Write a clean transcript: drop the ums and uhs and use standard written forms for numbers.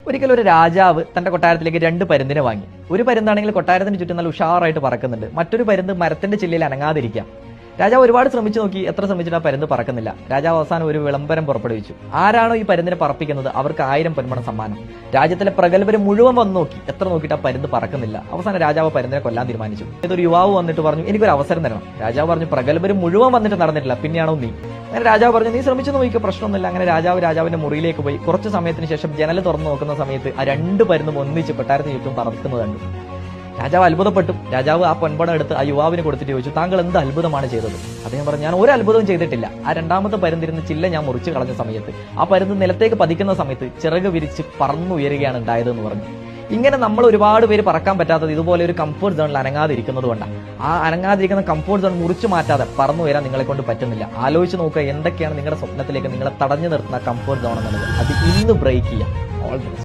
ഒരിക്കലും ഒരു രാജാവ് തന്റെ കൊട്ടാരത്തിലേക്ക് 2 പരുന്തിനെ വാങ്ങി. ഒരു പരുന്താണെങ്കിൽ കൊട്ടാരത്തിന് ചുറ്റും നല്ല ഉഷാറായിട്ട് പറക്കുന്നുണ്ട്, മറ്റൊരു പരുന്ത് മരത്തിന്റെ ചില്ലയിൽ അനങ്ങാതിരിക്കാം. രാജാവ് ഒരുപാട് ശ്രമിച്ചു നോക്കി, എത്ര ശ്രമിച്ചിട്ട് ആ പരുന്ത് പറക്കുന്നില്ല. രാജാവ് അവസാനം ഒരു വിളംബരം പുറപ്പെടുവിച്ചു. ആരാണോ ഈ പരുന്തിനെ പറപ്പിക്കുന്നത് അവർക്ക് 1000 പൊന്മണം സമ്മാനം. രാജ്യത്തിലെ പ്രഗത്ഭര് മുഴുവൻ വന്ന് നോക്കി, എത്ര നോക്കിയിട്ട് ആ പരുന്ത് പറക്കുന്നില്ല. അവസാനം രാജാവ് പരുന്തിനെ കൊല്ലാൻ തീരുമാനിച്ചു. ഇതൊരു യുവാവ് വന്നിട്ട് പറഞ്ഞു, എനിക്കൊരു അവസരം തരണം. രാജാവ് പറഞ്ഞു, പ്രഗത്ഭര് മുഴുവൻ വന്നിട്ട് നടന്നിട്ടില്ല, പിന്നെയാണോ നീ? അങ്ങനെ രാജാവ് പറഞ്ഞു, നീ ശ്രമിച്ചു നോക്കിയ പ്രശ്നമൊന്നുമില്ല. അങ്ങനെ രാജാവിന്റെ മുറിയിലേക്ക് പോയി. കുറച്ച് സമയത്തിന് ശേഷം ജനൽ തുറന്നു നോക്കുന്ന സമയത്ത് ആ 2 പരുന്തും ഒന്നിച്ച് കൊട്ടാരത്തിന് ചുറ്റും പറക്കുന്നത് കണ്ടു. രാജാവ് അത്ഭുതപ്പെട്ടു. രാജാവ് ആ പൊൻപണം എടുത്ത് ആ യുവാവിന് കൊടുത്തിട്ട് ചോദിച്ചു, താങ്കൾ എന്ത് അത്ഭുതമാണ് ചെയ്തത്? അദ്ദേഹം പറഞ്ഞു, ഞാൻ ഒരു അത്ഭുതവും ചെയ്തിട്ടില്ല. ആ 2ാമത്തെ പരുന്തിരുന്ന് ചില്ല ഞാൻ മുറിച്ചു കളഞ്ഞ സമയത്ത്, ആ പരുന്ത് നിലത്തേക്ക് പതിക്കുന്ന സമയത്ത് ചിറക് വിരിച്ച് പറന്നുയരുകയാണ് ഉണ്ടായതെന്ന് പറഞ്ഞു. ഇങ്ങനെ നമ്മൾ ഒരുപാട് പേര് പറക്കാൻ പറ്റാത്തത് ഇതുപോലെ ഒരു കംഫർട്ട് സോണിൽ അനങ്ങാതിരിക്കുന്നത് കൊണ്ടാണ്. ആ അനങ്ങാതിരിക്കുന്ന കംഫർട്ട് സോൺ മുറിച്ചു മാറ്റാതെ പറന്നു വരാൻ നിങ്ങളെ കൊണ്ട് പറ്റുന്നില്ല. ആലോചിച്ച് നോക്കുക, എന്തൊക്കെയാണ് നിങ്ങളുടെ സ്വപ്നത്തിലേക്ക് നിങ്ങളെ തടഞ്ഞു നിർത്തുന്ന കംഫർട്ട് സോൺ എന്നുള്ളത്. അത് ഇന്ന് ബ്രേക്ക് ചെയ്യാം. All the best.